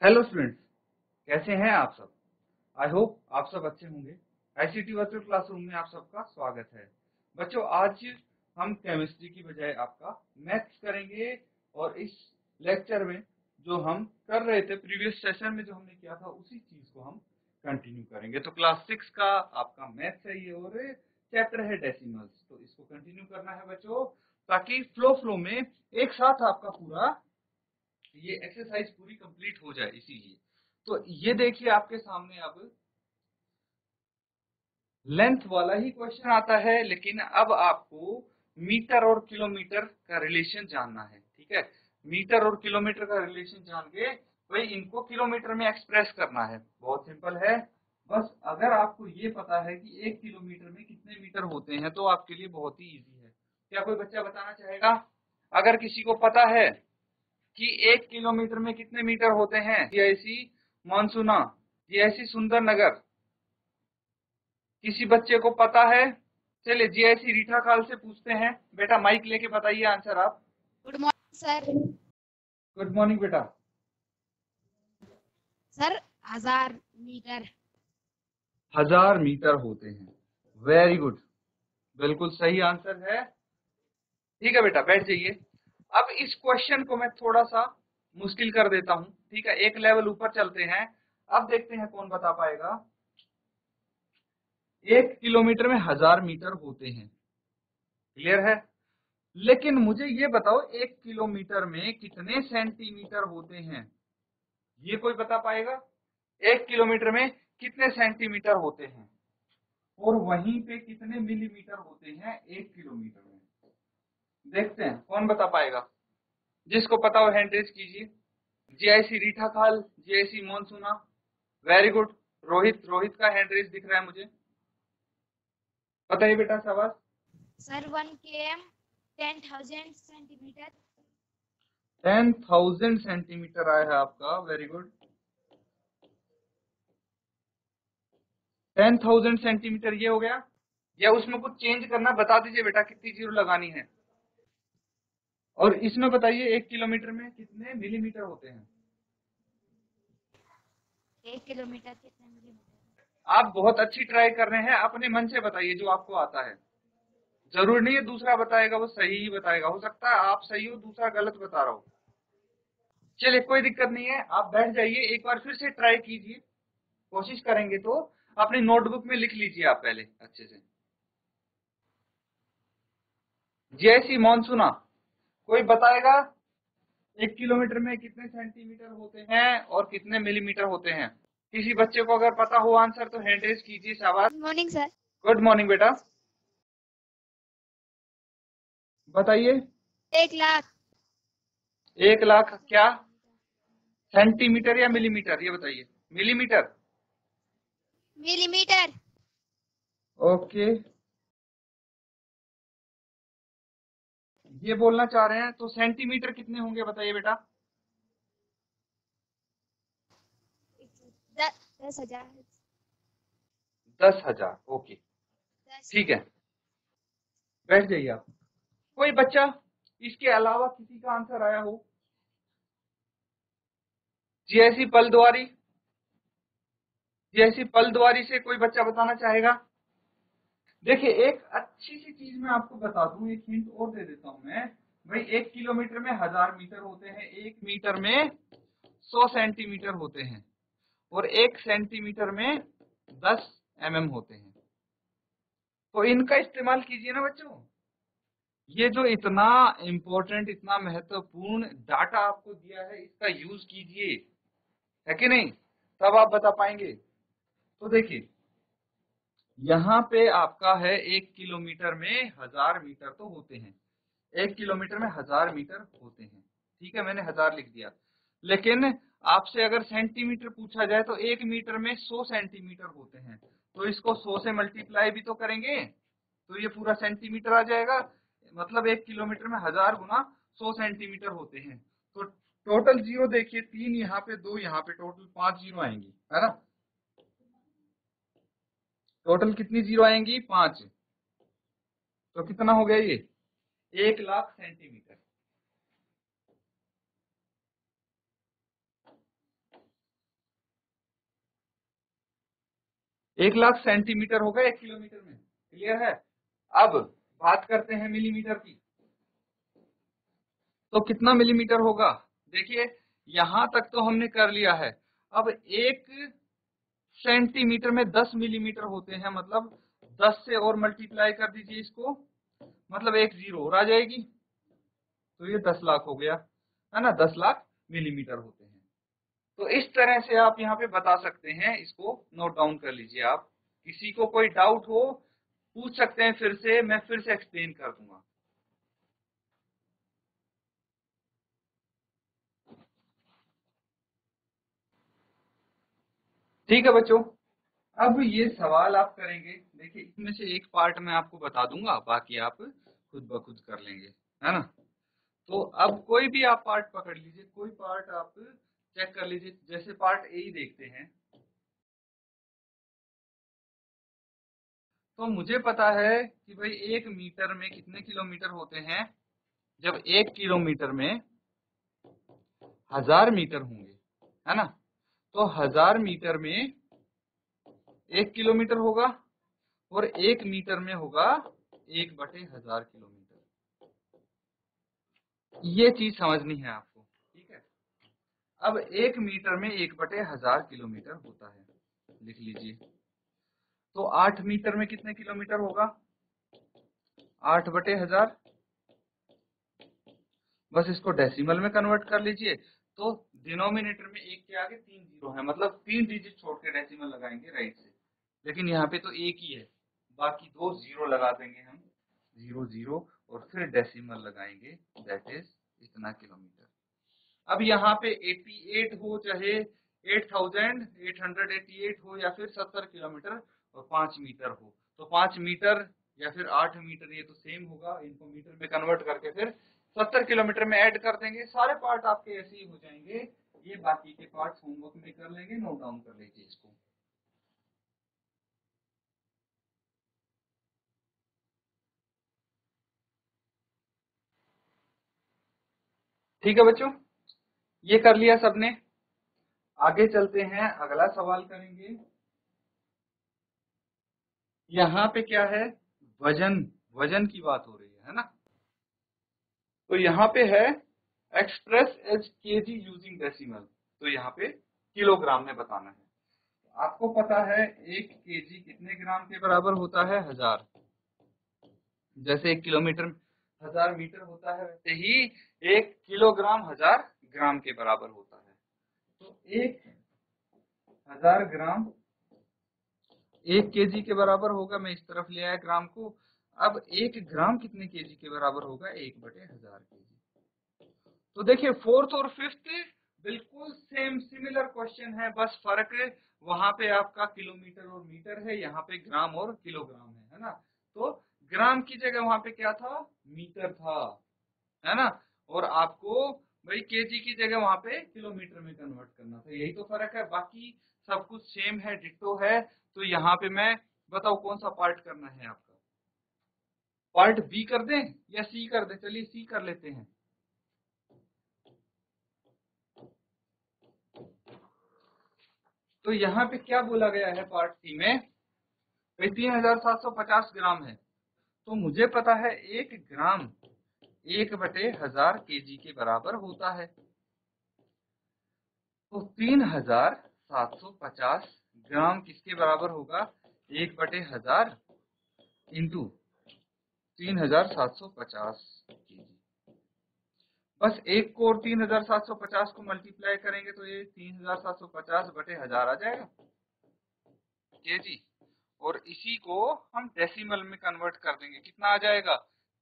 Hello students, कैसे हैं आप सब। आई होप आप सब अच्छे होंगे। आईसीटी वर्चुअल क्लासरूम में आप सबका स्वागत है। बच्चों, आज हम केमिस्ट्री की बजाय आपका मैथ्स करेंगे और इस लेक्चर में जो हम कर रहे थे प्रीवियस सेशन में जो हमने किया था उसी चीज को हम कंटिन्यू करेंगे। तो क्लास 6 का आपका मैथ्स है ये और चैप्टर है डेसिमल्स। तो इसको कंटिन्यू करना है बच्चों, ताकि फ्लो में एक साथ आपका पूरा ये एक्सरसाइज पूरी कंप्लीट हो जाए, इसीलिए। तो ये देखिए आपके सामने अब लेंथ वाला ही क्वेश्चन आता है, लेकिन अब आपको मीटर और किलोमीटर का रिलेशन जानना है। ठीक है, मीटर और किलोमीटर का रिलेशन जान के भाई इनको किलोमीटर में एक्सप्रेस करना है। बहुत सिंपल है, बस अगर आपको ये पता है कि 1 किलोमीटर में कितने मीटर होते हैं तो आपके लिए बहुत ही इजी है। क्या कोई बच्चा बताना चाहेगा? अगर किसी को पता है कि 1 किलोमीटर में कितने मीटर होते हैं? जीआईसी मानसूना, जीआईसी सुंदर नगर, किसी बच्चे को पता है? चलिए जीआईसी रीठा खाल से पूछते हैं। बेटा माइक लेके बताइए आंसर आप। Good morning sir. Good morning बेटा। Sir 1000 metre. 1000 मीटर होते हैं। वेरी गुड, बिल्कुल सही आंसर है। ठीक है बेटा, बैठ जाइए। अब इस क्वेश्चन को मैं थोड़ा सा मुश्किल कर देता हूं। ठीक है, एक लेवल ऊपर चलते हैं। अब देखते हैं कौन बता पाएगा। 1 किलोमीटर में 1000 मीटर होते हैं, क्लियर है। लेकिन मुझे ये बताओ 1 किलोमीटर में कितने सेंटीमीटर होते हैं? ये कोई बता पाएगा? 1 किलोमीटर में कितने सेंटीमीटर होते हैं और वहीं पे कितने मिलीमीटर होते हैं 1 किलोमीटर में? देखते हैं कौन बता पाएगा। जिसको पता हो हैंड रेज कीजिए। GIC Reetha Khal, GIC Mansuna. Very good. Rohit, Rohit का हैंड रेज दिख रहा है मुझे। बताइए बेटा, शाबाश। Sir 1 km 10,000 centimetre. 10,000 सेंटीमीटर आया है आपका, वेरी गुड। 10,000 सेंटीमीटर ये हो गया, या उसमें कुछ चेंज करना बता दीजिए बेटा, कितनी जीरो लगानी है। और इसमें बताइए 1 किलोमीटर में कितने मिलीमीटर होते हैं? 1 किलोमीटर कितने मिलीमीटर? आप बहुत अच्छी ट्राई कर रहे हैं, अपने मन से बताइए जो आपको आता है। जरूर नहीं है दूसरा बताएगा वो सही ही बताएगा, हो सकता है आप सही हो दूसरा गलत बता रहा हो। चलिए कोई दिक्कत नहीं है, आप बैठ जाइए, एक बार फिर से ट्राई कीजिए। कोशिश करेंगे तो अपनी नोटबुक में लिख लीजिए आप पहले अच्छे से। जैसी मानसूना, कोई बताएगा 1 किलोमीटर में कितने सेंटीमीटर होते हैं और कितने मिलीमीटर होते हैं? किसी बच्चे को अगर पता हो आंसर तो हैंड रेज कीजिए, शाबाश। Good morning sir. Good morning बेटा, बताइए। 1 लाख। 1 लाख क्या? सेंटीमीटर या मिलीमीटर ये बताइए। Millimetre, millimetre. ओके। ये बोलना चाह रहे हैं तो सेंटीमीटर कितने होंगे बताइए बेटा। 10,000। 10,000, ओके। 10। ठीक है, बैठ जाइए आप। कोई बच्चा इसके अलावा किसी का आंसर आया हो? जीआईसी पलद्वारी, जीआईसी पलद्वारी से कोई बच्चा बताना चाहेगा? देखिए एक अच्छी सी चीज मैं आपको बता दूं, एक हिंट और दे देता हूं मैं। भाई 1 किलोमीटर में 1000 मीटर होते हैं, 1 मीटर में 100 सेंटीमीटर होते हैं और 1 सेंटीमीटर में 10 mm होते हैं। तो इनका इस्तेमाल कीजिए ना बच्चों। ये जो इतना इम्पोर्टेंट, इतना महत्वपूर्ण डाटा आपको दिया है इसका यूज कीजिए, है कि नहीं? तब आप बता पाएंगे। तो देखिए यहाँ पे आपका है 1 किलोमीटर में 1000 मीटर तो होते हैं। 1 किलोमीटर में 1000 मीटर होते हैं, ठीक है, मैंने 1000 लिख दिया। लेकिन आपसे अगर सेंटीमीटर पूछा जाए तो 1 मीटर में 100 सेंटीमीटर होते हैं, तो इसको 100 से मल्टीप्लाई भी तो करेंगे तो ये पूरा सेंटीमीटर आ जाएगा। मतलब 1 किलोमीटर में 1000 गुना 100 सेंटीमीटर होते हैं। तो टोटल जीरो देखिए, 3 यहाँ पे, 2 यहाँ पे, टोटल 5 जीरो आएंगी, है ना। टोटल कितनी जीरो आएंगी? 5। तो कितना हो गया ये? 1 लाख सेंटीमीटर। 1,00,000 सेंटीमीटर होगा 1 किलोमीटर में। क्लियर है? अब बात करते हैं मिलीमीटर की। तो कितना मिलीमीटर होगा? देखिए यहां तक तो हमने कर लिया है। अब 1 सेंटीमीटर में 10 मिलीमीटर होते हैं, मतलब 10 से और मल्टीप्लाई कर दीजिए इसको, मतलब एक जीरो और आ जाएगी, तो ये 10 लाख हो गया, है ना। 10 लाख मिलीमीटर होते हैं। तो इस तरह से आप यहाँ पे बता सकते हैं, इसको नोट डाउन कर लीजिए आप। किसी को कोई डाउट हो पूछ सकते हैं, फिर से मैं फिर से एक्सप्लेन कर दूंगा। ठीक है बच्चों, अब ये सवाल आप करेंगे। देखिए इसमें से एक पार्ट मैं आपको बता दूंगा, बाकी आप खुद ब खुद कर लेंगे, है ना। तो अब कोई भी आप पार्ट पकड़ लीजिए, कोई पार्ट आप चेक कर लीजिए। जैसे पार्ट ए ही देखते हैं। तो मुझे पता है कि भाई 1 मीटर में कितने किलोमीटर होते हैं। जब 1 किलोमीटर में 1000 मीटर होंगे, है ना, तो 1000 मीटर में 1 किलोमीटर होगा, और 1 मीटर में होगा 1/1000 किलोमीटर। ये चीज समझनी है आपको, ठीक है। अब 1 मीटर में 1/1000 किलोमीटर होता है, लिख लीजिए। तो 8 मीटर में कितने किलोमीटर होगा? 8/1000। बस इसको डेसिमल में कन्वर्ट कर लीजिए। तो डिनोमिनेटर में 1 के आगे 3 जीरो है, मतलब 3 डिजिट छोड़ के डेसिमल लगाएंगे राइट से। लेकिन यहाँ पे तो एक ही है, बाकी 2 जीरो लगा देंगे हम, 0 0, और फिर डेसिमल लगाएंगे, दैट इज इतना किलोमीटर। अब यहाँ पे 88 हो, चाहे 8888 हो, या फिर 70 किलोमीटर और 5 मीटर हो, तो 5 मीटर या फिर 8 मीटर, ये तो सेम होगा। इनको मीटर में कन्वर्ट करके फिर 70 किलोमीटर में ऐड कर देंगे। सारे पार्ट आपके ऐसे ही हो जाएंगे। ये बाकी के पार्ट होमवर्क में कर लेंगे, नोट डाउन कर लीजिए इसको। ठीक है बच्चों, ये कर लिया सबने। आगे चलते हैं, अगला सवाल करेंगे। यहाँ पे क्या है? वजन, वजन की बात हो रही है ना। तो यहाँ पे है express as KG using decimal, तो यहाँ पे किलोग्राम में बताना है। आपको पता है 1 केजी कितने ग्राम के बराबर होता है? 1000। जैसे 1 किलोमीटर 1000 मीटर होता है, वैसे ही 1 किलोग्राम 1000 ग्राम के बराबर होता है। तो 1000 ग्राम 1 केजी के बराबर होगा। मैं इस तरफ ले आया ग्राम को। अब 1 ग्राम कितने केजी के बराबर होगा? 1/1000 केजी। तो देखिए फोर्थ और फिफ्थ बिल्कुल सेम सिमिलर क्वेश्चन है, बस फर्क वहां पे आपका किलोमीटर और मीटर है, यहाँ पे ग्राम और किलोग्राम है ना। तो ग्राम की जगह वहां पे क्या था? मीटर था, है ना। और आपको भाई केजी की जगह वहां पे किलोमीटर में कन्वर्ट करना था, यही तो फर्क है। बाकी सब कुछ सेम है, डिट्टो है। तो यहाँ पे मैं बताओ कौन सा पार्ट करना है आपका? पार्ट बी कर दें या सी कर दें? चलिए सी कर लेते हैं। तो यहाँ पे क्या बोला गया है पार्ट सी में? भाई 3750 ग्राम है। तो मुझे पता है 1 ग्राम 1/1000 केजी के बराबर होता है। तो 3750 ग्राम किसके बराबर होगा? 1/1000 इंटू 3750 केजी। बस एक को और 3750 को मल्टीप्लाई करेंगे तो ये 3750/1000 आ जाएगा केजी। और इसी को हम डेसिमल में कन्वर्ट कर देंगे, कितना आ जाएगा?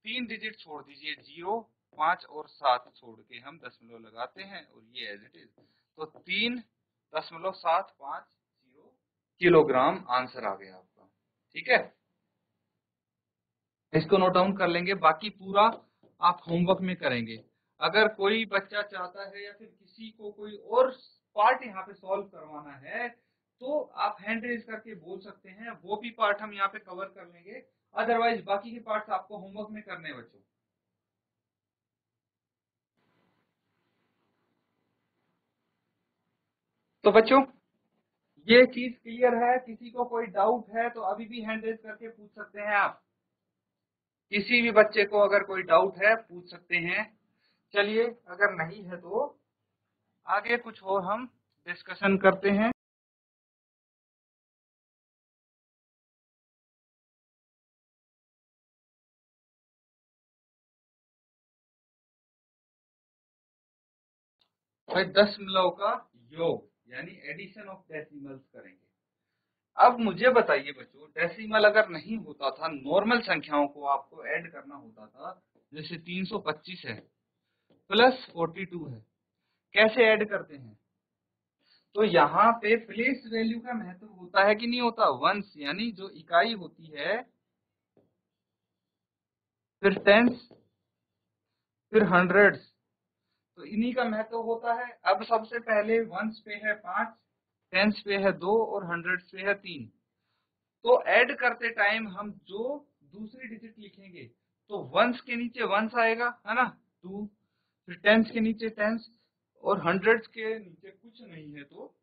3 डिजिट छोड़ दीजिए, 0 5 और 7 छोड़ के हम दशमलव लगाते हैं, और ये एज इट इज। तो 3.750 किलोग्राम आंसर आ गया आपका। ठीक है, इसको नोट डाउन कर लेंगे, बाकी पूरा आप होमवर्क में करेंगे। अगर कोई बच्चा चाहता है या फिर किसी को कोई और पार्ट यहाँ पे सॉल्व करवाना है, तो आप हैंड रेज करके बोल सकते हैं, वो भी पार्ट हम यहाँ पे कवर कर लेंगे। अदरवाइज बाकी के पार्ट्स आपको होमवर्क में करने हैं बच्चों। तो बच्चों ये चीज क्लियर है? किसी को कोई डाउट है तो अभी भी हैंड रेज करके पूछ सकते हैं आप। किसी भी बच्चे को अगर कोई डाउट है पूछ सकते हैं। चलिए, अगर नहीं है तो आगे कुछ और हम डिस्कशन करते हैं। भाई दशमलव का योग यानी एडिशन ऑफ डेसिमल्स करेंगे। अब मुझे बताइए बच्चों, डेसिमल अगर नहीं होता था, नॉर्मल संख्याओं को आपको ऐड करना होता था, जैसे 325 है प्लस 42 है, कैसे ऐड करते हैं? तो यहाँ पे प्लेस वैल्यू का महत्व होता है कि नहीं होता? वंस यानी जो इकाई होती है, फिर टेंस, फिर हंड्रेड्स, तो इन्हीं का महत्व होता है। अब सबसे पहले वंस पे है 5, टेंस पे है 2 और हंड्रेड्स पे है 3। तो ऐड करते टाइम हम जो दूसरी डिजिट लिखेंगे तो वंस के नीचे वंस आएगा, है ना, 2, फिर टेंस के नीचे टेंस और हंड्रेड्स के नीचे कुछ नहीं है तो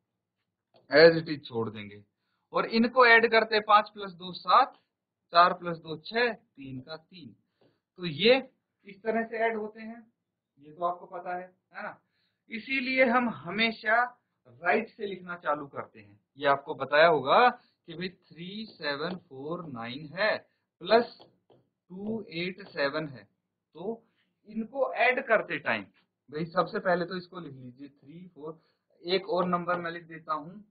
एज इट इज छोड़ देंगे। और इनको ऐड करते 5 + 2 7, 4 + 2 6, 3 का 3। तो ये इस तरह से ऐड होते हैं, ये तो आपको पता है ना। इसीलिए हम हमेशा राइट से लिखना चालू करते हैं। ये आपको बताया होगा कि भाई 3749 है प्लस 287 है, तो इनको ऐड करते टाइम भाई सबसे पहले तो इसको लिख लीजिए 3 4, एक और नंबर मैं लिख देता हूँ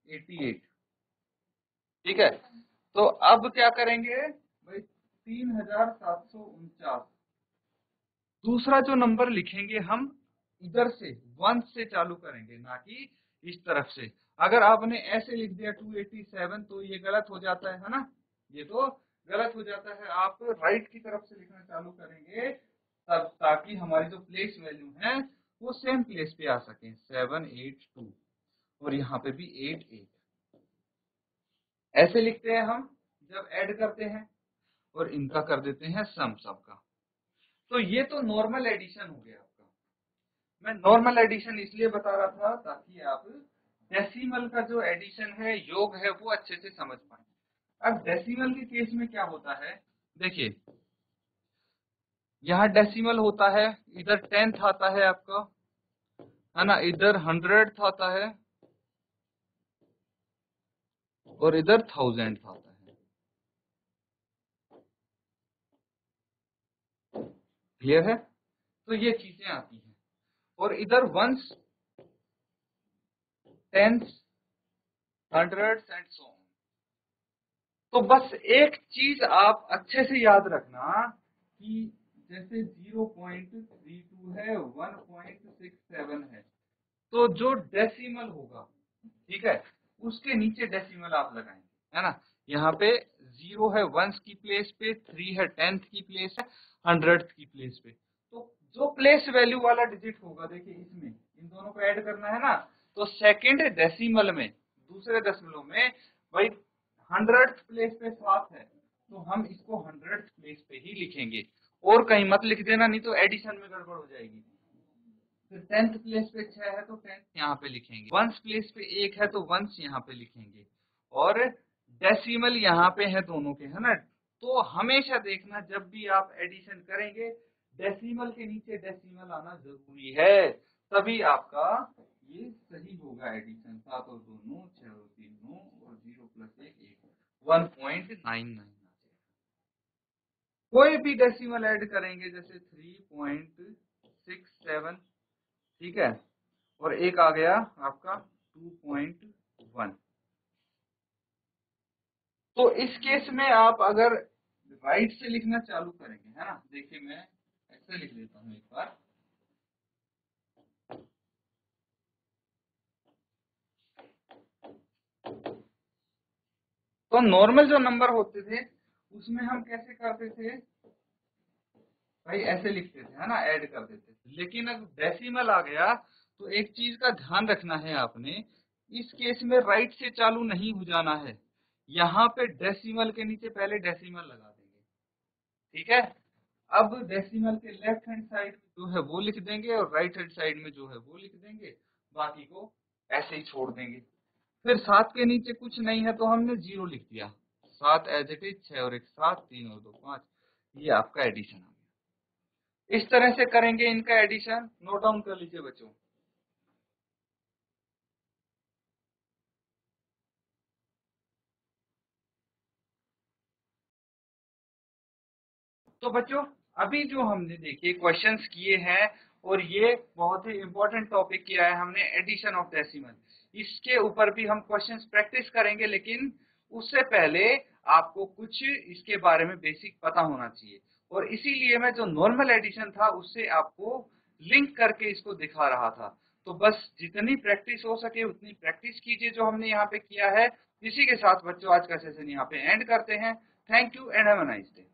88, ठीक है। तो अब क्या करेंगे भाई 3749, दूसरा जो नंबर लिखेंगे हम इधर से वन से चालू करेंगे, ना कि इस तरफ से। अगर आपने ऐसे लिख दिया 287 तो ये गलत हो जाता है ना, ये तो गलत हो जाता है। आप राइट की तरफ से लिखना चालू करेंगे तब, ताकि हमारी जो प्लेस वैल्यू है वो सेम प्लेस पे आ सके। 782 और यहाँ पे भी 88 ऐसे लिखते हैं हम जब ऐड करते हैं, और इनका कर देते हैं सम सबका। तो ये तो नॉर्मल एडिशन हो गया आपका। मैं नॉर्मल एडिशन इसलिए बता रहा था ताकि आप डेसिमल का जो एडिशन है, योग है, वो अच्छे से समझ पाए। अब डेसिमल के केस में क्या होता है, देखिए यहाँ डेसिमल होता है, इधर 10th आता है आपका, है ना, इधर 100th आता है और इधर 1000th आता है। क्लियर है? तो ये चीजें आती हैं। और इधर ones, tens, hundreds and so on. तो बस एक चीज आप अच्छे से याद रखना कि जैसे 0.32 है, 1.67 है, तो जो डेसिमल होगा, ठीक है, उसके नीचे डेसिमल आप लगाएंगे, है ना। यहाँ पे 0 है वंस की प्लेस पे, 3 है टेंथ की प्लेस है, हंड्रेड्थ की प्लेस पे। तो जो प्लेस वैल्यू वाला डिजिट होगा, देखिए इसमें इन दोनों को ऐड करना है ना, तो सेकेंड डेसिमल में, दूसरे दशमलव में भाई 100th प्लेस पे 7 है, तो हम इसको 100th प्लेस पे ही लिखेंगे, और कहीं मत लिख देना, नहीं तो एडिशन में गड़बड़ हो जाएगी। फिर 10th प्लेस पे 6 है तो 10th यहाँ पे लिखेंगे, वंस प्लेस पे 1 है तो वंस यहाँ पे लिखेंगे, और डेसिमल यहाँ पे है दोनों के, है ना। तो हमेशा देखना जब भी आप एडिशन करेंगे डेसिमल के नीचे डेसिमल आना जरूरी है, तभी आपका ये सही होगा एडिशन। 7 और 2 9, 6 और 3 9 और 0 + 1 1, 1.99। कोई भी डेसिमल ऐड करेंगे जैसे 3.67, ठीक है, और एक आ गया आपका 2.1। तो इस केस में आप अगर राइट से लिखना चालू करेंगे, है ना, देखिए मैं ऐसे लिख देता हूं एक बार। तो नॉर्मल जो नंबर होते थे उसमें हम कैसे करते थे भाई, ऐसे लिखते थे, है ना, ऐड कर देते थे। लेकिन अब डेसिमल आ गया तो एक चीज का ध्यान रखना है आपने, इस केस में राइट से चालू नहीं हो जाना है, यहाँ पे डेसिमल के नीचे पहले डेसिमल लगा देंगे, ठीक है। अब डेसिमल के लेफ्ट हैंड साइड जो है वो लिख देंगे और राइट हैंड साइड में जो है वो लिख देंगे, बाकी को ऐसे ही छोड़ देंगे। फिर 7 के नीचे कुछ नहीं है तो हमने 0 लिख दिया। 7 एज इट इज, 6 और 1 7, 3 और 2 5। ये आपका एडिशन आ गया। इस तरह से करेंगे इनका एडिशन। नोट डाउन कर लीजिए बच्चों। तो बच्चों अभी जो हमने देखिए क्वेश्चंस किए हैं, और ये बहुत ही इंपॉर्टेंट टॉपिक किया है हमने, एडिशन ऑफ डेसिमल। इसके ऊपर भी हम क्वेश्चंस प्रैक्टिस करेंगे, लेकिन उससे पहले आपको कुछ इसके बारे में बेसिक पता होना चाहिए। और इसीलिए मैं जो नॉर्मल एडिशन था उससे आपको लिंक करके इसको दिखा रहा था। तो बस जितनी प्रैक्टिस हो सके उतनी प्रैक्टिस कीजिए जो हमने यहाँ पे किया है। इसी के साथ बच्चों आज का सेशन यहाँ पे एंड करते हैं। Thank you and have a nice day.